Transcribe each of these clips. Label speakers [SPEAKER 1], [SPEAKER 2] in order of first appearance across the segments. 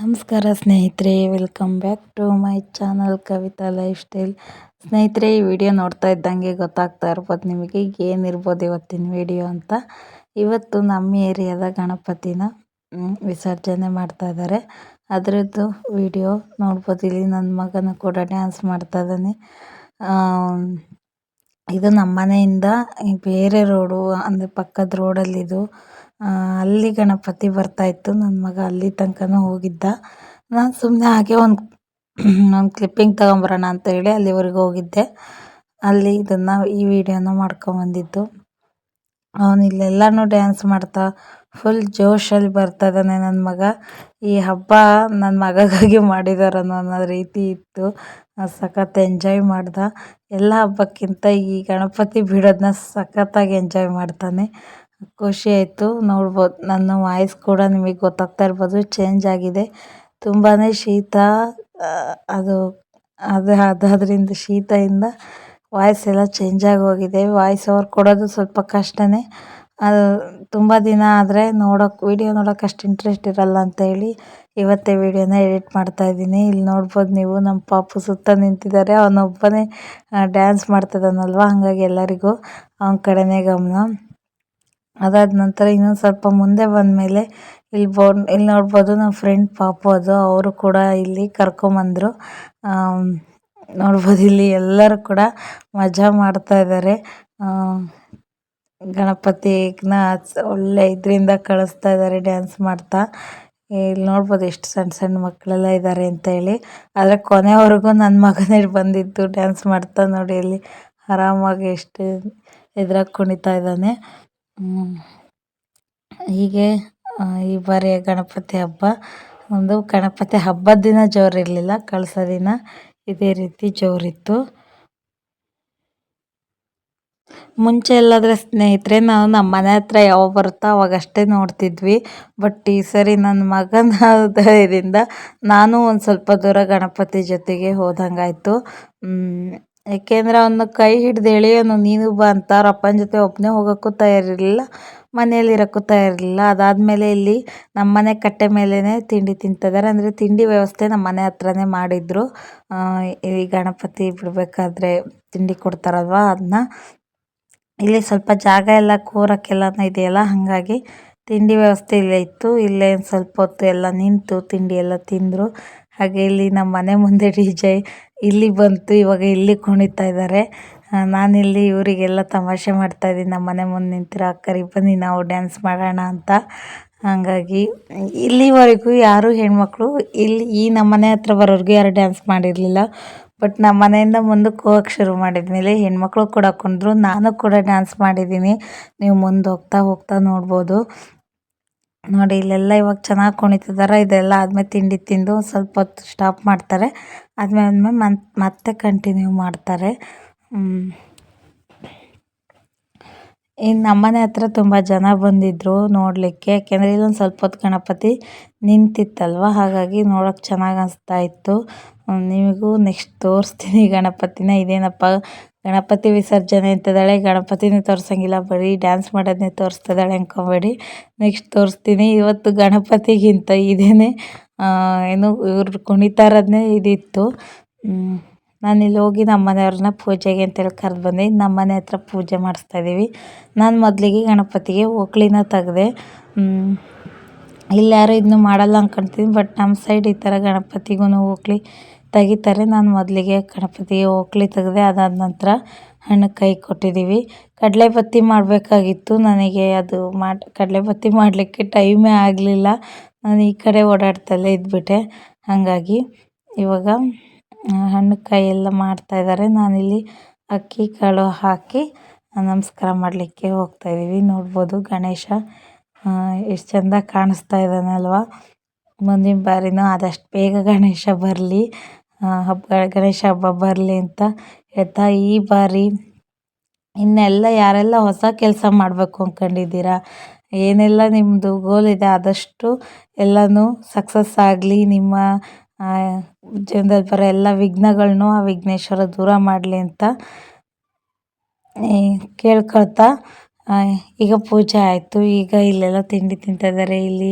[SPEAKER 1] ನಮಸ್ಕಾರ ಸ್ನೇಹಿತರೆ, welcome back to my channel Kavita lifestyle. ಸ್ನೇಹಿತರೆ, ಈ ವಿಡಿಯೋ ನೋಡ್ತಾ ಇದ್ದಂಗೆ ಗೊತ್ತಾಗ್ತಾ ಇರ್ಬೋದು ನಿಮಗೆ ಏನಿರ್ಬೋದು ಇವತ್ತಿನ ವಿಡಿಯೋ ಅಂತ. ಇವತ್ತು ನಮ್ಮ ಏರಿಯಾದ ಗಣಪತಿನ ವಿಸರ್ಜನೆ ಮಾಡ್ತಾ ಇದ್ದಾರೆ. ಅದರದ್ದು ವಿಡಿಯೋ ನೋಡ್ಬೋದು. ಇಲ್ಲಿ ನನ್ನ ಮಗನ ಕೂಡ ಡ್ಯಾನ್ಸ್ ಮಾಡ್ತಾ ಇದ್ದಾನೆ. ಇದು ನಮ್ಮ ಮನೆಯಿಂದ ಬೇರೆ ರೋಡು, ಅಂದರೆ ಪಕ್ಕದ ರೋಡಲ್ಲಿದು. ಅಲ್ಲಿ ಗಣಪತಿ ಬರ್ತಾ ಇತ್ತು. ನನ್ನ ಮಗ ಅಲ್ಲಿ ತನಕನೂ ಹೋಗಿದ್ದ. ನಾನು ಸುಮ್ಮನೆ ಹಾಗೆ ಒಂದು ಕ್ಲಿಪ್ಪಿಂಗ್ ತಗೊಂಬರೋಣ ಅಂತ ಹೇಳಿ ಅಲ್ಲಿವರೆಗೂ ಹೋಗಿದ್ದೆ. ಅಲ್ಲಿ ಈ ವಿಡಿಯೋನ ಮಾಡ್ಕೊಂಬಂದಿದ್ದು. ಅವನು ಇಲ್ಲೆಲ್ಲನೂ ಡ್ಯಾನ್ಸ್ ಮಾಡ್ತಾ ಫುಲ್ ಜೋಶಲ್ಲಿ ಬರ್ತಾ ಇದ್ದಾನೆ ನನ್ನ ಮಗ. ಈ ಹಬ್ಬ ನನ್ನ ಮಗಗಾಗಿ ಮಾಡಿದಾರನೋ ಅನ್ನೋ ರೀತಿ ಇತ್ತು. ಸಖತ್ ಎಂಜಾಯ್ ಮಾಡ್ದ. ಎಲ್ಲ ಹಬ್ಬಕ್ಕಿಂತ ಈ ಗಣಪತಿ ಬಿಡೋದನ್ನ ಸಖತ್ತಾಗಿ ಎಂಜಾಯ್ ಮಾಡ್ತಾನೆ. ಖುಷಿ ಆಯಿತು. ನೋಡ್ಬೋದು, ನನ್ನ ವಾಯ್ಸ್ ಕೂಡ ನಿಮಗೆ ಗೊತ್ತಾಗ್ತಾ ಇರ್ಬೋದು, ಚೇಂಜ್ ಆಗಿದೆ. ತುಂಬಾ ಶೀತ, ಅದರಿಂದ ಶೀತದಿಂದ ವಾಯ್ಸ್ ಎಲ್ಲ ಚೇಂಜ್ ಆಗಿ ಹೋಗಿದೆ. ವಾಯ್ಸ್ ಓವರ್ ಕೊಡೋದು ಸ್ವಲ್ಪ ಕಷ್ಟನೇ. ಅದು ತುಂಬ ದಿನ ಆದರೆ ವಿಡಿಯೋ ನೋಡೋಕೆ ಅಷ್ಟು ಇಂಟ್ರೆಸ್ಟ್ ಇರಲ್ಲ ಅಂತ ಹೇಳಿ ಇವತ್ತೇ ವಿಡಿಯೋನ ಎಡಿಟ್ ಮಾಡ್ತಾ ಇದ್ದೀನಿ. ಇಲ್ಲಿ ನೋಡ್ಬೋದು ನೀವು, ನಮ್ಮ ಪಾಪು ಸುತ್ತ ನಿಂತಿದ್ದಾರೆ. ಅವನೊಬ್ಬನೇ ಡ್ಯಾನ್ಸ್ ಮಾಡ್ತಿದ್ದಾನಲ್ವ, ಹಾಗಾಗಿ ಎಲ್ಲರಿಗೂ ಅವನ ಕಡೆನೇ ಗಮನ. ಅದಾದ ನಂತರ ಇನ್ನೊಂದು ಸ್ವಲ್ಪ ಮುಂದೆ ಬಂದಮೇಲೆ ಇಲ್ಲಿ ನೋಡ್ಬೋದು ನಮ್ಮ ಫ್ರೆಂಡ್ ಪಾಪು, ಅವರು ಕೂಡ ಇಲ್ಲಿ ಕರ್ಕೊಂಬಂದರು. ನೋಡ್ಬೋದು, ಇಲ್ಲಿ ಎಲ್ಲರೂ ಕೂಡ ಮಜಾ ಮಾಡ್ತಾ ಇದ್ದಾರೆ. ಗಣಪತಿನ ಒಳ್ಳೆ ಇದರಿಂದ ಕಳಿಸ್ತಾ ಇದ್ದಾರೆ ಡ್ಯಾನ್ಸ್ ಮಾಡ್ತಾ. ಇಲ್ಲಿ ನೋಡ್ಬೋದು ಎಷ್ಟು ಸಣ್ಣ ಸಣ್ಣ ಮಕ್ಕಳೆಲ್ಲ ಇದ್ದಾರೆ ಅಂತ ಹೇಳಿ. ಆದರೆ ಕೊನೆವರೆಗೂ ನನ್ನ ಮಗನೇ ಬಂದಿದ್ದು ಡ್ಯಾನ್ಸ್ ಮಾಡ್ತಾ. ನೋಡಿ, ಇಲ್ಲಿ ಆರಾಮಾಗಿ ಎಷ್ಟು ಎದ್ರಾಗಿ ಕುಣಿತಾ ಇದ್ದಾನೆ. ಹೀಗೆ ಈ ಬಾರಿಯ ಗಣಪತಿ ಹಬ್ಬ, ಗಣಪತಿ ಹಬ್ಬದ ದಿನ ಜೋರಿರಲಿಲ್ಲ, ಕಳಸ ದಿನ ಇದೇ ರೀತಿ ಜೋರಿತ್ತು. ಮುಂಚೆ ಎಲ್ಲಾದರೆ ಸ್ನೇಹಿತರೆ, ನಾವು ನಮ್ಮ ಮನೆ ಹತ್ರ ಯಾವಾಗ ಬರುತ್ತೋ ಅವಾಗಷ್ಟೇ ನೋಡ್ತಿದ್ವಿ. ಬಟ್ ಈ ಸರಿ ನನ್ನ ಮಗನ ಇದರಿಂದ ನಾನು ಒಂದು ಸ್ವಲ್ಪ ದೂರ ಗಣಪತಿ ಜೊತೆಗೆ ಹೋದಂಗಾಯಿತು. ಏಕೆಂದರೆ ಅವನ ಕೈ ಹಿಡ್ದು ಎಳೆಯೋನು, ನೀನು ಬಾ ಅಂತ. ಅವ್ರ ಅಪ್ಪನ ಜೊತೆ ಒಬ್ಬನೇ ಹೋಗೋಕ್ಕೂ ತಯಾರಿರಲಿಲ್ಲ, ಮನೆಯಲ್ಲಿ ಇರೋಕ್ಕೂ ತಯಾರಿರಲಿಲ್ಲ. ಅದಾದಮೇಲೆ ಇಲ್ಲಿ ನಮ್ಮ ಮನೆ ಕಟ್ಟೆ ಮೇಲೇ ತಿಂಡಿ ತಿಂತಿದ್ದಾರೆ. ಅಂದರೆ ತಿಂಡಿ ವ್ಯವಸ್ಥೆ ನಮ್ಮ ಮನೆ ಹತ್ರನೇ ಮಾಡಿದ್ರು. ಈ ಗಣಪತಿ ಬಿಡಬೇಕಾದ್ರೆ ತಿಂಡಿ ಕೊಡ್ತಾರಲ್ವ, ಅದನ್ನ. ಇಲ್ಲಿ ಸ್ವಲ್ಪ ಜಾಗ ಎಲ್ಲ ಕೂರಕ್ಕೆಲ್ಲ ಇದೆಯಲ್ಲ, ಹಾಗಾಗಿ ತಿಂಡಿ ವ್ಯವಸ್ಥೆ ಇಲ್ಲೇ ಇತ್ತು. ಇಲ್ಲೇ ಸ್ವಲ್ಪ ಹೊತ್ತು ಎಲ್ಲ ನಿಂತು ತಿಂಡಿ ಎಲ್ಲ ತಿಂದರು. ಹಾಗೆ ಇಲ್ಲಿ ನಮ್ಮ ಮನೆ ಮುಂದೆ DJ ಇಲ್ಲಿ ಬಂತು. ಇವಾಗ ಇಲ್ಲಿ ಕುಣಿತಾ ಇದ್ದಾರೆ. ನಾನಿಲ್ಲಿ ಇವರಿಗೆಲ್ಲ ತಮಾಷೆ ಮಾಡ್ತಾಯಿದ್ದೀನಿ, ನಮ್ಮ ಮನೆ ಮುಂದೆ ನಿಂತಿರೋ ಅಕ್ಕರಿಗೆ ಬನ್ನಿ ನಾವು ಡ್ಯಾನ್ಸ್ ಮಾಡೋಣ ಅಂತ. ಹಾಗಾಗಿ ಇಲ್ಲಿವರೆಗೂ ಯಾರು ಹೆಣ್ಮಕ್ಳು ಈ ನಮ್ಮ ಮನೆ ಹತ್ರ ಬರೋರ್ಗೂ ಯಾರು ಡ್ಯಾನ್ಸ್ ಮಾಡಿರಲಿಲ್ಲ. ಬಟ್ ನಮ್ಮ ಮನೆಯಿಂದ ಮುಂದಕ್ಕೆ ಹೋಗಕ್ಕೆ ಶುರು ಮಾಡಿದ್ಮೇಲೆ ಹೆಣ್ಮಕ್ಳು ಕೂಡ ಕುಂದ್ರು. ನಾನು ಕೂಡ ಡ್ಯಾನ್ಸ್ ಮಾಡಿದ್ದೀನಿ, ನೀವು ಮುಂದೆ ಹೋಗ್ತಾ ಹೋಗ್ತಾ ನೋಡ್ಬೋದು. ನೋಡಿ, ಇಲ್ಲೆಲ್ಲ ಇವಾಗ ಚೆನ್ನಾಗಿ ಕುಣಿತಿದ್ದಾರೆ. ಇದೆಲ್ಲ ಆದಮೇಲೆ ತಿಂಡಿ ತಿಂದು ಸ್ವಲ್ಪ ಹೊತ್ತು ಸ್ಟಾಪ್ ಮಾಡ್ತಾರೆ. ಆದಮೇಲೆ ಮತ್ತೆ ಕಂಟಿನ್ಯೂ ಮಾಡ್ತಾರೆ. ಇನ್ನು ನಮ್ಮನೆ ಹತ್ರ ತುಂಬ ಜನ ಬಂದಿದ್ದರು ನೋಡಲಿಕ್ಕೆ. ಯಾಕೆಂದರೆ ಇಲ್ಲೊಂದು ಸ್ವಲ್ಪ ಹೊತ್ತು ಗಣಪತಿ ನಿಂತಿತ್ತಲ್ವ, ಹಾಗಾಗಿ ನೋಡೋಕೆ ಚೆನ್ನಾಗಿ ಅನಿಸ್ತಾ ಇತ್ತು. ನಿಮಗೂ ನೆಕ್ಸ್ಟ್ ತೋರಿಸ್ತೀನಿ ಗಣಪತಿನ. ಇದೇನಪ್ಪ ಗಣಪತಿ ವಿಸರ್ಜನೆ ಅಂತಿದ್ದಾಳೆ, ಗಣಪತಿನೇ ತೋರಿಸಂಗಿಲ್ಲ, ಬರೀ ಡ್ಯಾನ್ಸ್ ಮಾಡೋದನ್ನೇ ತೋರಿಸ್ತಿದ್ದಾಳೆ ಅಂದ್ಕೊಬೇಡಿ. ನೆಕ್ಸ್ಟ್ ತೋರಿಸ್ತೀನಿ. ಇವತ್ತು ಗಣಪತಿಗಿಂತ ಇದೇನೆ ಇವ್ರು ಕುಣಿತಾ ಇರೋದನ್ನೇ ಇದಿತ್ತು. ನಾನಿಲ್ಲಿ ಹೋಗಿ ನಮ್ಮ ಮನೆಯವ್ರನ್ನ ಪೂಜೆಗೆ ಅಂತೇಳಿ ಕರೆದು ಬಂದೆ. ನಮ್ಮ ಮನೆ ಹತ್ರ ಪೂಜೆ ಮಾಡಿಸ್ತಾ ಇದ್ದೀವಿ. ನಾನು ಮೊದಲಿಗೆ ಗಣಪತಿಗೆ ಓಕ್ಳಿನ ತೆಗೆದೆ. ಇಲ್ಲಿ ಯಾರು ಇದನ್ನು ಮಾಡಲ್ಲ ಅಂದ್ಕೊಳ್ತೀನಿ, ಬಟ್ ನಮ್ಮ ಸೈಡ್ ಈ ಥರ ಗಣಪತಿಗೂ ಓಕ್ಳಿ ತೆಗಿತಾರೆ. ನಾನು ಮೊದಲಿಗೆ ಗಣಪತಿಗೆ ಓಕ್ಳಿ ತೆಗೆದೆ. ಅದಾದ ನಂತರ ಹಣ್ಣು ಕೈ ಕೊಟ್ಟಿದ್ದೀವಿ. ಕಡಲೆಬತ್ತಿ ಮಾಡಬೇಕಾಗಿತ್ತು ನನಗೆ. ಅದು ಕಡಲೆಬತ್ತಿ ಮಾಡಲಿಕ್ಕೆ ಟೈಮೇ ಆಗಲಿಲ್ಲ. ನಾನು ಈ ಕಡೆ ಓಡಾಡ್ತಲೇ ಇದ್ಬಿಟ್ಟೆ. ಹಾಗಾಗಿ ಇವಾಗ ಹಣ್ಣು ಕಾಯಿ ಎಲ್ಲ ಮಾಡ್ತಾಯಿದ್ದಾರೆ. ನಾನಿಲ್ಲಿ ಅಕ್ಕಿ ಕಾಳು ಹಾಕಿ ನಮಸ್ಕಾರ ಮಾಡಲಿಕ್ಕೆ ಹೋಗ್ತಾಯಿದ್ದೀವಿ. ನೋಡ್ಬೋದು ಗಣೇಶ ಎಷ್ಟು ಚೆಂದ ಕಾಣಿಸ್ತಾ ಇದ್ದಾನಲ್ವ. ಮುಂದಿನ ಬಾರಿನೂ ಆದಷ್ಟು ಬೇಗ ಗಣೇಶ ಬರಲಿ, ಗಣೇಶ ಹಬ್ಬ ಬರಲಿ ಅಂತ ಹೇಳ್ತಾ, ಈ ಬಾರಿ ಇನ್ನೆಲ್ಲ ಯಾರೆಲ್ಲ ಹೊಸ ಕೆಲಸ ಮಾಡಬೇಕು ಅಂದ್ಕೊಂಡಿದ್ದೀರಾ, ಏನೆಲ್ಲ ನಿಮ್ಮದು ಗೋಲ್ ಇದೆ, ಆದಷ್ಟು ಎಲ್ಲನೂ ಸಕ್ಸಸ್ ಆಗಲಿ. ನಿಮ್ಮ ಜೀವನದಲ್ಲಿ ಬರೋ ಎಲ್ಲ ವಿಘ್ನಗಳನ್ನೂ ಆ ವಿಘ್ನೇಶ್ವರ ದೂರ ಮಾಡಲಿ ಅಂತ ಕೇಳ್ಕೊಳ್ತಾ, ಆ, ಈಗ ಪೂಜೆ ಆಯಿತು. ಈಗ ಇಲ್ಲೆಲ್ಲ ತಿಂಡಿ ತಿಂತಾ ಇದ್ದಾರೆ. ಇಲ್ಲಿ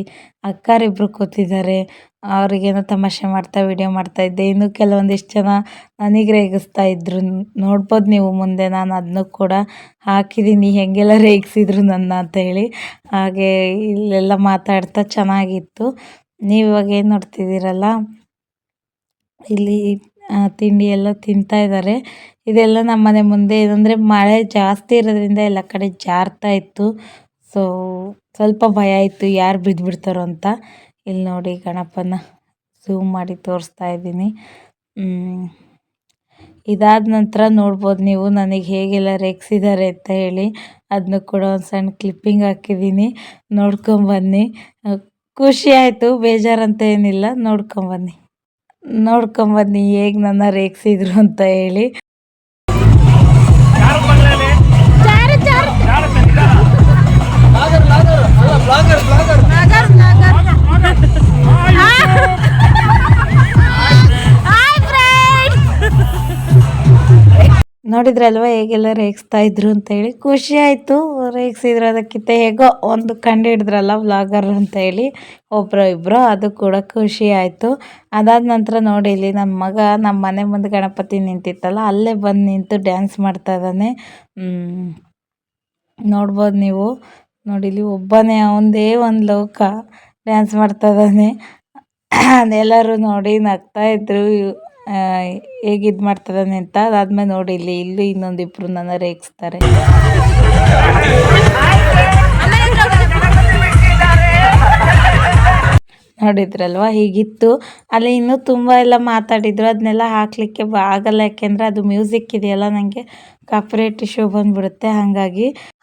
[SPEAKER 1] ಅಕ್ಕರಿಬ್ರು ಕೂತಿದ್ದಾರೆ. ಅವ್ರಿಗೇನೋ ತಮಾಷೆ ಮಾಡ್ತಾ ವಿಡಿಯೋ ಮಾಡ್ತಾ ಇದ್ದೆ. ಇನ್ನು ಕೆಲವೊಂದಿಷ್ಟು ಜನ ನನಗೆ ರೇಗಿಸ್ತಾ ಇದ್ರು. ನೋಡ್ಬೋದು ನೀವು ಮುಂದೆ ನಾನು ಅದನ್ನು ಕೂಡ ಹಾಕಿದ್ದೀನಿ ಹೆಂಗೆಲ್ಲ ರೇಗಿಸಿದ್ರು ನನ್ನ ಅಂತ ಹೇಳಿ. ಹಾಗೆ ಇಲ್ಲೆಲ್ಲ ಮಾತಾಡ್ತಾ ಚೆನ್ನಾಗಿತ್ತು. ನೀವು ಇವಾಗ ಏನು ನೋಡ್ತಿದ್ದೀರಲ್ಲ, ಇಲ್ಲಿ ತಿಂಡಿ ಎಲ್ಲ ತಿಂತಾ ಇದ್ದಾರೆ. ಇದೆಲ್ಲ ನಮ್ಮ ಮನೆ ಮುಂದೆ ಏನಂದರೆ ಮಳೆ ಜಾಸ್ತಿ ಇರೋದ್ರಿಂದ ಎಲ್ಲ ಕಡೆ ಜಾರ್ತಾ ಇತ್ತು. ಸೊ ಸ್ವಲ್ಪ ಭಯ ಇತ್ತು ಯಾರು ಬಿದ್ದುಬಿಡ್ತಾರೋ ಅಂತ. ಇಲ್ಲಿ ನೋಡಿ ಗಣಪನ ಝೂಮ್ ಮಾಡಿ ತೋರಿಸ್ತಾ ಇದ್ದೀನಿ. ಇದಾದ ನಂತರ ನೋಡ್ಬೋದು ನೀವು ನನಗೆ ಹೇಗೆಲ್ಲ ರೇಗಿಸಿದ್ದಾರೆ ಅಂತ ಹೇಳಿ. ಅದನ್ನು ಕೂಡ ಒಂದು ಸಣ್ಣ ಕ್ಲಿಪ್ಪಿಂಗ್ ಹಾಕಿದ್ದೀನಿ, ನೋಡ್ಕೊಂಬನ್ನಿ. ಖುಷಿ ಆಯಿತು, ಬೇಜಾರಂತ ಏನಿಲ್ಲ. ನೋಡ್ಕೊಂಬನ್ನಿ ಹೇಗೆ ನನ್ನ ರೇಗಿಸಿದ್ರು ಅಂತ ಹೇಳಿ. ನೋಡಿದ್ರಲ್ವ ಹೇಗೆಲ್ಲ ರೇಗಿಸ್ತಾ ಇದ್ರು ಅಂತ ಹೇಳಿ. ಖುಷಿ ಆಯಿತು, ರೇಗಿಸಿದ್ರು ಅದಕ್ಕಿಂತ ಹೇಗೋ ಒಂದು ಕಂಡು ಹಿಡಿದ್ರಲ್ಲ ವ್ಲಾಗರ್ ಅಂತ ಹೇಳಿ ಒಬ್ಬರು ಇಬ್ಬರು, ಅದು ಕೂಡ ಖುಷಿ ಆಯಿತು. ಅದಾದ ನಂತರ ನೋಡಿ ಇಲ್ಲಿ ನಮ್ಮ ಮಗ ನಮ್ಮ ಮನೆ ಮುಂದೆ ಗಣಪತಿ ನಿಂತಿತ್ತಲ್ಲ ಅಲ್ಲೇ ಬಂದು ನಿಂತು ಡ್ಯಾನ್ಸ್ ಮಾಡ್ತಾ ಇದ್ದಾನೆ. ನೋಡ್ಬೋದು ನೀವು. ನೋಡಿ ಇಲ್ಲಿ ಒಬ್ಬನೇ ಅವನದೇ ಒಂದು ಲೋಕ ಡ್ಯಾನ್ಸ್ ಮಾಡ್ತಾ ಇದ್ದಾನೆ. ಎಲ್ಲರೂ ನೋಡಿ ನಗ್ತಾ ಇದ್ರು ಹೇಗೆ ಇದು ಮಾಡ್ತಿದ್ದಾನೆ ಅಂತ. ಅದಾದ್ಮೇಲೆ ನೋಡಿ ಇಲ್ಲೂ ಇನ್ನೊಂದಿಬ್ರು ನನ್ನ ರೇಗಿಸ್ತಾರೆ. ನೋಡಿದ್ರಲ್ವ ಹೀಗಿತ್ತು. ಅಲ್ಲಿ ಇನ್ನೂ ತುಂಬ ಎಲ್ಲ ಮಾತಾಡಿದ್ರು, ಅದನ್ನೆಲ್ಲ ಹಾಕಲಿಕ್ಕೆ ಆಗಲ್ಲ. ಯಾಕೆಂದರೆ ಅದು ಮ್ಯೂಸಿಕ್ ಇದೆಯಲ್ಲ, ನನಗೆ ಕಾಪಿರೈಟ್ ಇಶ್ಯೂ ಬಂದುಬಿಡುತ್ತೆ.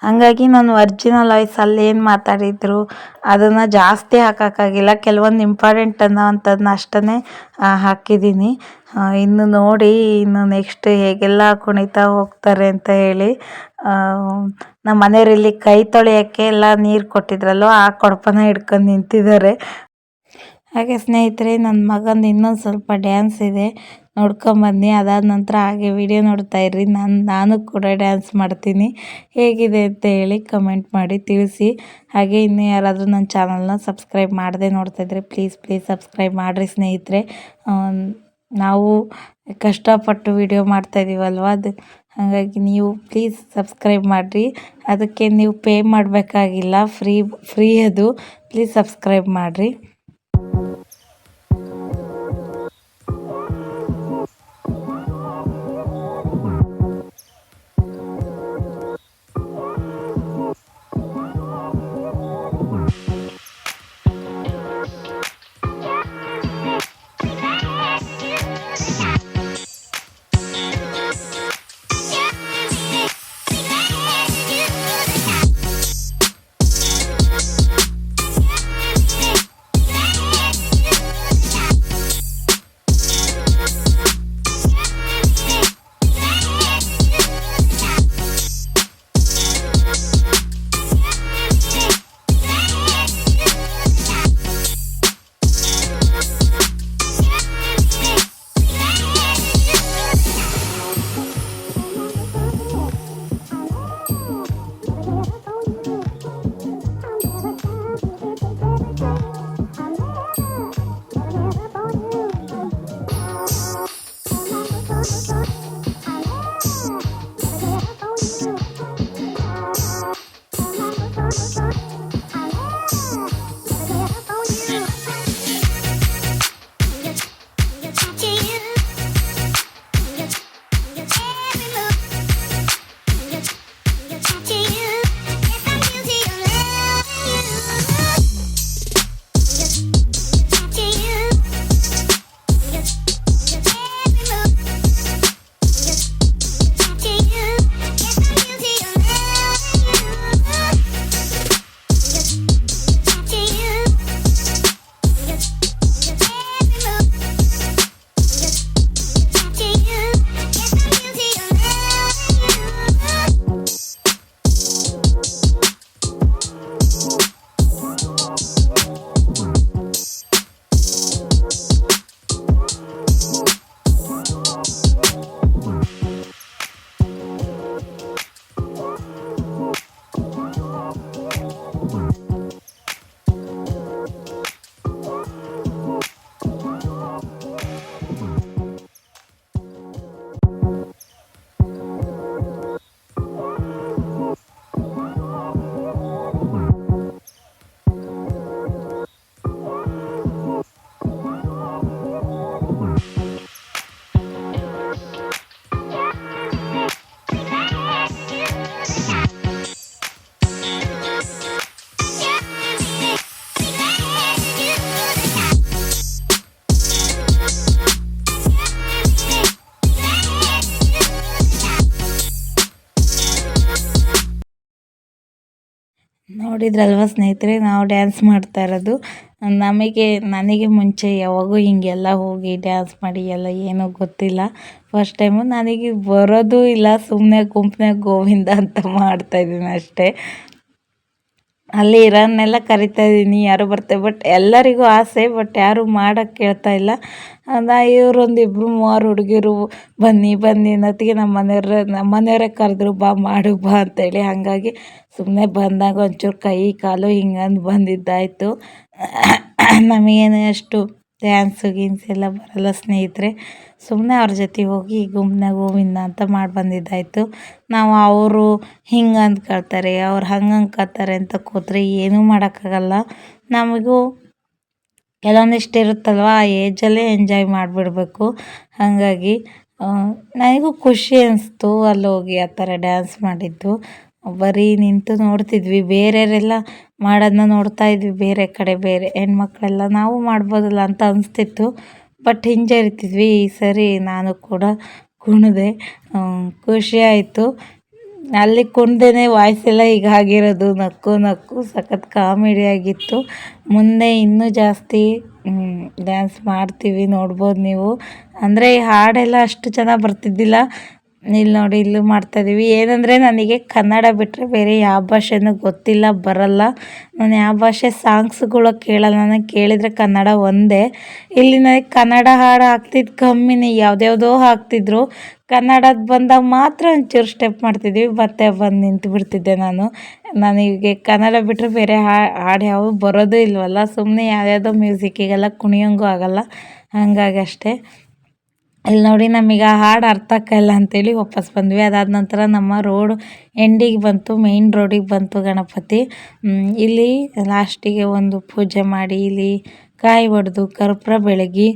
[SPEAKER 1] ಹಾಗಾಗಿ ನಾನು ಒರಿಜಿನಲ್ ವಾಯ್ಸಲ್ಲಿ ಏನು ಮಾತಾಡಿದ್ರು ಅದನ್ನು ಜಾಸ್ತಿ ಹಾಕೋಕ್ಕಾಗಿಲ್ಲ. ಕೆಲವೊಂದು ಇಂಪಾರ್ಟೆಂಟ್ ಅನ್ನೋವಂಥದ್ದನ್ನ ಅಷ್ಟೇ ಹಾಕಿದ್ದೀನಿ. ಇನ್ನು ನೋಡಿ ಇನ್ನು ನೆಕ್ಸ್ಟ್ ಹೇಗೆಲ್ಲ ಕುಣಿತಾ ಹೋಗ್ತಾರೆ ಅಂತ ಹೇಳಿ. ನಮ್ಮ ಮನೆಯವರಲ್ಲಿ ಕೈ ತೊಳೆಯೋಕ್ಕೆ ಎಲ್ಲ ನೀರು ಕೊಟ್ಟಿದ್ರಲ್ವ, ಆ ಕೊಡಪನ ಹಿಡ್ಕೊಂಡು ನಿಂತಿದ್ದಾರೆ. ಹಾಗೆ ಸ್ನೇಹಿತರೆ, ನನ್ನ ಮಗಂದು ಇನ್ನೊಂದು ಸ್ವಲ್ಪ ಡ್ಯಾನ್ಸ್ ಇದೆ, ನೋಡ್ಕೊಂಬನ್ನಿ. ಅದಾದ ನಂತರ ಹಾಗೆ ವಿಡಿಯೋ ನೋಡ್ತಾ ಇರ್ರಿ. ನಾನು ಕೂಡ ಡ್ಯಾನ್ಸ್ ಮಾಡ್ತೀನಿ. ಹೇಗಿದೆ ಅಂತ ಹೇಳಿ ಕಮೆಂಟ್ ಮಾಡಿ ತಿಳಿಸಿ. ಹಾಗೆ ಇನ್ನೂ ಯಾರಾದರೂ ನನ್ನ ಚಾನಲ್ನ ಸಬ್ಸ್ಕ್ರೈಬ್ ಮಾಡದೆ ನೋಡ್ತಾ ಇದ್ದರೆ ಪ್ಲೀಸ್ ಸಬ್ಸ್ಕ್ರೈಬ್ ಮಾಡಿರಿ ಸ್ನೇಹಿತರೆ. ನಾವು ಕಷ್ಟಪಟ್ಟು ವಿಡಿಯೋ ಮಾಡ್ತಾಯಿದ್ದೀವಲ್ವ, ಅದು ಹಾಗಾಗಿ ನೀವು ಪ್ಲೀಸ್ ಸಬ್ಸ್ಕ್ರೈಬ್ ಮಾಡಿರಿ. ಅದಕ್ಕೆ ನೀವು ಪೇ ಮಾಡಬೇಕಾಗಿಲ್ಲ, ಫ್ರೀ ಅದು. ಪ್ಲೀಸ್ ಸಬ್ಸ್ಕ್ರೈಬ್ ಮಾಡಿರಿ. ನೋಡಿದ್ರಲ್ವ ಸ್ನೇಹಿತರೆ, ನಾವು ಡ್ಯಾನ್ಸ್ ಮಾಡ್ತಾ ಇರೋದು. ನನಗೆ ಮುಂಚೆ ಯಾವಾಗೂ ಹಿಂಗೆಲ್ಲ ಹೋಗಿ ಡ್ಯಾನ್ಸ್ ಮಾಡಿ ಎಲ್ಲ ಏನೂ ಗೊತ್ತಿಲ್ಲ. ಫಸ್ಟ್ ಟೈಮು ನನಗೆ ಬರೋದು ಇಲ್ಲ, ಸುಮ್ಮನೆ ಗುಂಪ್ನಾಗ ಗೋವಿಂದ ಅಂತ ಮಾಡ್ತಾಯಿದ್ದೀನಿ ಅಷ್ಟೇ. ಅಲ್ಲಿ ಇರೋನ್ನೆಲ್ಲ ಕರಿತಾ ಇದ್ದೀನಿ, ಯಾರು ಬರ್ತಾರೆ, ಬಟ್ ಎಲ್ಲರಿಗೂ ಆಸೆ, ಬಟ್ ಯಾರು ಮಾಡೋಕ್ಕೆ ಕೇಳ್ತಾ ಇಲ್ಲ. ಇವರೊಂದು ಇಬ್ಬರು ಮೂವರು ಹುಡುಗಿರು ಬನ್ನಿ ಬನ್ನಿ ಅನ್ನೋತ್ತಿಗೆ ನಮ್ಮ ಮನೆಯವರೇ ಕರೆದ್ರು, ಬಾ ಮಾಡು ಬಾ ಅಂತೇಳಿ. ಹಾಗಾಗಿ ಸುಮ್ಮನೆ ಬಂದಾಗ ಒಂಚೂರು ಕೈ ಕಾಲು ಹಿಂಗಂದು ಬಂದಿದ್ದಾಯಿತು. ನಮಗೇನು ಅಷ್ಟು ಡ್ಯಾನ್ಸು ಗೀನ್ಸ್ ಎಲ್ಲ ಬರಲ್ಲ ಸ್ನೇಹಿತರೆ. ಸುಮ್ಮನೆ ಅವ್ರ ಜೊತೆ ಹೋಗಿ ಗುಂಪ್ನಾಗ ಗೋವಿಂದ ಅಂತ ಮಾಡಿ ಬಂದಿದ್ದಾಯಿತು. ನಾವು ಅವರು ಹಿಂಗೆ ಅಂದ್ಕೊಳ್ತಾರೆ, ಅವ್ರು ಹಂಗೆ ಅಂದ್ಕೊಳ್ತಾರೆ ಅಂತ ಕೂತ್ರೆ ಏನೂ ಮಾಡೋಕ್ಕಾಗಲ್ಲ. ನಮಗೂ ಕೆಲವೊಂದಿಷ್ಟು ಇರುತ್ತಲ್ವ, ಆ ಏಜಲ್ಲೇ ಎಂಜಾಯ್ ಮಾಡಿಬಿಡ್ಬೇಕು. ಹಾಗಾಗಿ ನನಗೂ ಖುಷಿ ಅನಿಸ್ತು ಅಲ್ಲಿ ಹೋಗಿ ಆ ಥರ ಡ್ಯಾನ್ಸ್ ಮಾಡಿದ್ದು. ಬರೀ ನಿಂತು ನೋಡ್ತಿದ್ವಿ, ಬೇರೆಯವರೆಲ್ಲ ಮಾಡೋದನ್ನ ನೋಡ್ತಾ ಇದ್ವಿ, ಬೇರೆ ಕಡೆ ಬೇರೆ ಹೆಣ್ಮಕ್ಳೆಲ್ಲ ನಾವು ಮಾಡ್ಬೋದಲ್ಲ ಅಂತ ಅನಿಸ್ತಿತ್ತು. ಬಟ್ ಹಿಂಜರಿತಿದ್ವಿ. ಈ ಸರಿ ನಾನು ಕೂಡ ಕುಣಿದೆ, ಖುಷಿ ಆಯಿತು. ಅಲ್ಲಿ ಕುಣ್ದೇ ವಾಯ್ಸ್ ಎಲ್ಲ ಈಗ ಆಗಿರೋದು, ನಕ್ಕು ನಕ್ಕು ಸಖತ್ ಕಾಮಿಡಿ ಆಗಿತ್ತು. ಮುಂದೆ ಇನ್ನೂ ಜಾಸ್ತಿ ಡ್ಯಾನ್ಸ್ ಮಾಡ್ತೀವಿ, ನೋಡ್ಬೋದು ನೀವು. ಅಂದರೆ ಈ ಹಾಡೆಲ್ಲ ಅಷ್ಟು ಚೆನ್ನಾಗಿ ಬರ್ತಿದ್ದಿಲ್ಲ. ಇಲ್ಲಿ ನೋಡಿ, ಇಲ್ಲೂ ಮಾಡ್ತಾಯಿದ್ದೀವಿ. ಏನಂದರೆ ನನಗೆ ಕನ್ನಡ ಬಿಟ್ಟರೆ ಬೇರೆ ಯಾವ ಭಾಷೆನೂ ಗೊತ್ತಿಲ್ಲ, ಬರಲ್ಲ. ನಾನು ಯಾವ ಭಾಷೆ ಸಾಂಗ್ಸ್ಗಳು ಕೇಳಲ್ಲ, ನನಗೆ ಕೇಳಿದರೆ ಕನ್ನಡ ಒಂದೇ. ಇಲ್ಲಿ ನನಗೆ ಕನ್ನಡ ಹಾಡು ಹಾಕ್ತಿದ್ದು ಕಮ್ಮಿನೇ, ಯಾವುದ್ಯಾವುದೋ ಹಾಕ್ತಿದ್ರು. ಕನ್ನಡದ ಬಂದಾಗ ಮಾತ್ರ ಒಂಚೂರು ಸ್ಟೆಪ್ ಮಾಡ್ತಿದ್ವಿ, ಮತ್ತೆ ಬಂದು ನಿಂತು ಬಿಡ್ತಿದ್ದೆ ನಾನು. ನನಗೆ ಕನ್ನಡ ಬಿಟ್ಟರೆ ಬೇರೆ ಹಾಡು ಯಾವೂ ಬರೋದು ಇಲ್ವಲ್ಲ, ಸುಮ್ಮನೆ ಯಾವುದ್ಯಾವುದೋ ಮ್ಯೂಸಿಕ್ಕಿಗೆಲ್ಲ ಕುಣಿಯೋಂಗೂ ಆಗಲ್ಲ. ಹಾಗಾಗಿ ಅಷ್ಟೇ. ಇಲ್ಲಿ ನೋಡಿ, ನಮಗೆ ಆ ಹಾಡು ಅರ್ಥ ಆಗ್ತಾಯಿಲ್ಲ ಅಂತೇಳಿ ವಾಪಸ್ ಬಂದ್ವಿ. ಅದಾದ ನಂತರ ನಮ್ಮ ರೋಡು ಎಂಡಿಗೆ ಬಂತು, ಮೇಯ್ನ್ ರೋಡಿಗೆ ಬಂತು ಗಣಪತಿ. ಇಲ್ಲಿ ಲಾಸ್ಟಿಗೆ ಒಂದು ಪೂಜೆ ಮಾಡಿ, ಇಲ್ಲಿ ಕಾಯಿ ಒಡೆದು ಕರ್ಪೂರ ಬೆಳಗಿ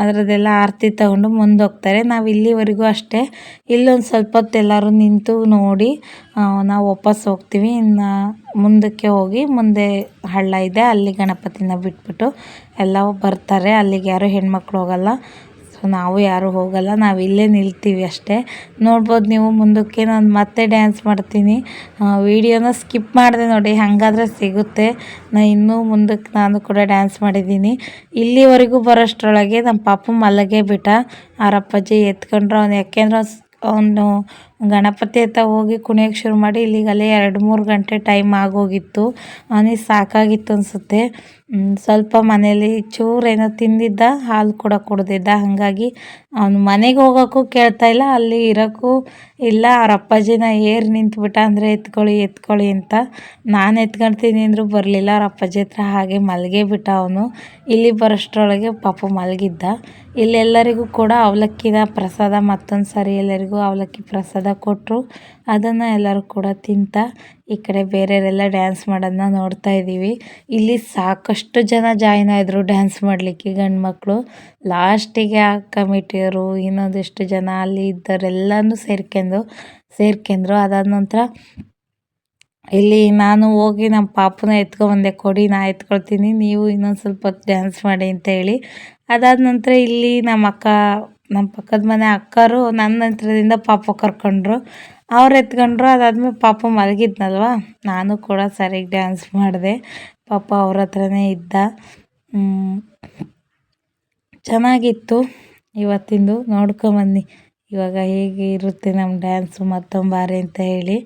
[SPEAKER 1] ಅದರದ್ದೆಲ್ಲ ಆರತಿ ತಗೊಂಡು ಮುಂದೆ ಹೋಗ್ತಾರೆ. ನಾವು ಇಲ್ಲಿವರೆಗೂ ಅಷ್ಟೇ. ಇಲ್ಲೊಂದು ಸ್ವಲ್ಪ ಹೊತ್ತು ಎಲ್ಲರೂ ನಿಂತು ನೋಡಿ ನಾವು ವಾಪಸ್ ಹೋಗ್ತೀವಿ. ಇನ್ನು ಮುಂದಕ್ಕೆ ಹೋಗಿ, ಮುಂದೆ ಹಳ್ಳ ಇದೆ, ಅಲ್ಲಿ ಗಣಪತಿನ ಬಿಟ್ಬಿಟ್ಟು ಎಲ್ಲವೂ ಬರ್ತಾರೆ. ಅಲ್ಲಿಗೆ ಯಾರೂ ಹೆಣ್ಮಕ್ಳು ಹೋಗಲ್ಲ, ಸೊ ನಾವು ಯಾರೂ ಹೋಗಲ್ಲ, ನಾವು ಇಲ್ಲೇ ನಿಲ್ತೀವಿ ಅಷ್ಟೇ. ನೋಡ್ಬೋದು ನೀವು. ಮುಂದಕ್ಕೆ ನಾನು ಮತ್ತೆ ಡ್ಯಾನ್ಸ್ ಮಾಡ್ತೀನಿ. ವೀಡಿಯೋನ ಸ್ಕಿಪ್ ಮಾಡಿದೆ ನೋಡಿ, ಹಾಗಾದರೆ ಸಿಗುತ್ತೆ. ಇನ್ನೂ ಮುಂದಕ್ಕೆ ನಾನು ಕೂಡ ಡ್ಯಾನ್ಸ್ ಮಾಡಿದ್ದೀನಿ. ಇಲ್ಲಿವರೆಗೂ ಬರೋಷ್ಟರೊಳಗೆ ನಮ್ಮ ಪಾಪು ಮಲಗೇ ಬಿಟ್ಟ. ಅವರಪ್ಪಾಜಿ ಎತ್ಕೊಂಡ್ರು ಅವ್ನು, ಯಾಕೆಂದ್ರೆ ಅವನು ಗಣಪತಿ ಹತ್ರ ಹೋಗಿ ಕುಣಿಯೋಕ್ಕೆ ಶುರು ಮಾಡಿ ಇಲ್ಲಿಗಲ್ಲೇ 2-3 ಗಂಟೆ ಟೈಮ್ ಆಗೋಗಿತ್ತು. ಅವನಿಗೆ ಸಾಕಾಗಿತ್ತು ಅನಿಸುತ್ತೆ. ಸ್ವಲ್ಪ ಮನೇಲಿ ಚೂರೇನೋ ತಿಂದಿದ್ದ, ಹಾಲು ಕೂಡ ಕುಡ್ದಿದ್ದ. ಹಾಗಾಗಿ ಅವನು ಮನೆಗೆ ಹೋಗೋಕ್ಕೂ ಕೇಳ್ತಾಯಿಲ್ಲ, ಅಲ್ಲಿ ಇರೋಕ್ಕೂ ಇಲ್ಲ. ಅವ್ರ ಅಪ್ಪಾಜಿನ ಏರಿ ನಿಂತ್ಬಿಟ್ಟ, ಅಂದರೆ ಎತ್ಕೊಳ್ಳಿ ಎತ್ಕೊಳ್ಳಿ ಅಂತ. ನಾನು ಎತ್ಕೊಳ್ತೀನಿ ಅಂದರೂ ಬರಲಿಲ್ಲ. ಅವ್ರ ಅಪ್ಪಾಜಿ ಹತ್ರ ಹಾಗೆ ಮಲಗೇ ಬಿಟ್ಟ ಅವನು. ಇಲ್ಲಿ ಬರೋಷ್ಟರೊಳಗೆ ಪಾಪ ಮಲಗಿದ್ದ. ಇಲ್ಲೆಲ್ಲರಿಗೂ ಕೂಡ ಅವಲಕ್ಕಿನ ಪ್ರಸಾದ, ಮತ್ತೊಂದು ಸಾರಿ ಎಲ್ಲರಿಗೂ ಅವಲಕ್ಕಿ ಪ್ರಸಾದ ಕೊಟ್ಟರು. ಅದನ್ನು ಎಲ್ಲರೂ ಕೂಡ ತಿಂತ ಈ ಕಡೆ ಬೇರೆಯವರೆಲ್ಲ ಡ್ಯಾನ್ಸ್ ಮಾಡೋದನ್ನ ನೋಡ್ತಾ ಇದ್ದೀವಿ. ಇಲ್ಲಿ ಸಾಕಷ್ಟು ಜನ ಜಾಯ್ನ್ ಆದರು ಡ್ಯಾನ್ಸ್ ಮಾಡಲಿಕ್ಕೆ, ಗಂಡು ಮಕ್ಕಳು. ಲಾಸ್ಟಿಗೆ ಆ ಕಮಿಟಿಯವರು ಇನ್ನೊಂದಿಷ್ಟು ಜನ ಅಲ್ಲಿ ಇದ್ದವರೆಲ್ಲನೂ ಸೇರ್ಕೊಂಡ್ರು. ಅದಾದ ನಂತರ ಇಲ್ಲಿ ನಾನು ಹೋಗಿ ನಮ್ಮ ಪಾಪುನ ಎತ್ಕೊಂಬಂದೆ, ಕೊಡಿ ನಾ ಎತ್ಕೊಳ್ತೀನಿ, ನೀವು ಇನ್ನೊಂದು ಸ್ವಲ್ಪ ಹೊತ್ತು ಡ್ಯಾನ್ಸ್ ಮಾಡಿ ಅಂತ ಹೇಳಿ. ಅದಾದ ನಂತರ ಇಲ್ಲಿ ನಮ್ಮ ಪಕ್ಕದ ಮನೆ ಅಕ್ಕರು ನನ್ನ ಹತ್ರದಿಂದ ಪಾಪು ಕರ್ಕೊಂಡ್ರು, ಅವ್ರು ಎತ್ಕೊಂಡ್ರು. ಅದಾದ್ಮೇಲೆ ಪಾಪು ಮಲಗಿದ್ನಲ್ವ, ನಾನು ಕೂಡ ಸರಿಗೆ ಡ್ಯಾನ್ಸ್ ಮಾಡಿದೆ. ಪಾಪ ಅವ್ರ ಹತ್ರನೇ ಇದ್ದ. ಚೆನ್ನಾಗಿತ್ತು ಇವತ್ತಿಂದು. ನೋಡ್ಕೊಂಬನ್ನಿ ಇವಾಗ ಹೇಗೆ ಇರುತ್ತೆ ನಮ್ಮ ಡ್ಯಾನ್ಸು ಮತ್ತೊಂದು ಬಾರಿ ಅಂತ ಹೇಳಿ.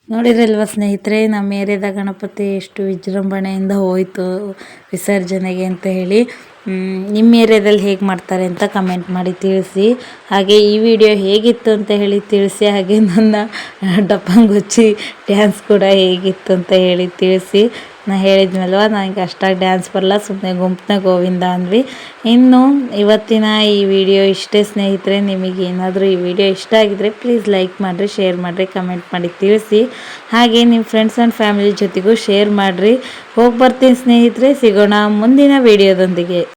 [SPEAKER 1] ನೋಡಿದ್ರಲ್ವ ಸ್ನೇಹಿತರೆ, ನಮ್ಮ ಏರಿಯಾದ ಗಣಪತಿ ಎಷ್ಟು ವಿಜೃಂಭಣೆಯಿಂದ ಹೋಯಿತು ವಿಸರ್ಜನೆಗೆ ಅಂತ ಹೇಳಿ. ನಿಮ್ಮ ಏರಿಯಾದಲ್ಲಿ ಹೇಗೆ ಮಾಡ್ತಾರೆ ಅಂತ ಕಮೆಂಟ್ ಮಾಡಿ ತಿಳಿಸಿ. ಹಾಗೆ ಈ ವಿಡಿಯೋ ಹೇಗಿತ್ತು ಅಂತ ಹೇಳಿ ತಿಳಿಸಿ. ಹಾಗೆ ನನ್ನ ಡಪ್ಪಂಗುಚ್ಚಿ ಡ್ಯಾನ್ಸ್ ಕೂಡ ಹೇಗಿತ್ತು ಅಂತ ಹೇಳಿ ತಿಳಿಸಿ. ನಾ ಹೇಳಿದ್ನಲ್ವ, ನನಗೆ ಅಷ್ಟಾಗಿ ಡ್ಯಾನ್ಸ್ ಬರಲ್ಲ, ಸುಮ್ಮನೆ ಗುಂಪನ್ನ ಗೋವಿಂದ ಅಂದ್ವಿ. ಇನ್ನು ಇವತ್ತಿನ ಈ ವಿಡಿಯೋ ಇಷ್ಟೇ ಸ್ನೇಹಿತರೆ. ನಿಮಗೆ ಏನಾದರೂ ಈ ವಿಡಿಯೋ ಇಷ್ಟ ಆಗಿದ್ರೆ ಪ್ಲೀಸ್ ಲೈಕ್ ಮಾಡಿರಿ, ಶೇರ್ ಮಾಡಿರಿ, ಕಮೆಂಟ್ ಮಾಡಿ ತಿಳಿಸಿ. ಹಾಗೆ ನಿಮ್ಮ ಫ್ರೆಂಡ್ಸ್ ಆ್ಯಂಡ್ ಫ್ಯಾಮಿಲಿ ಜೊತೆಗೂ ಶೇರ್ ಮಾಡಿರಿ. ಹೋಗಿ ಬರ್ತೀನಿ ಸ್ನೇಹಿತರೆ, ಸಿಗೋಣ ಮುಂದಿನ ವಿಡಿಯೋದೊಂದಿಗೆ.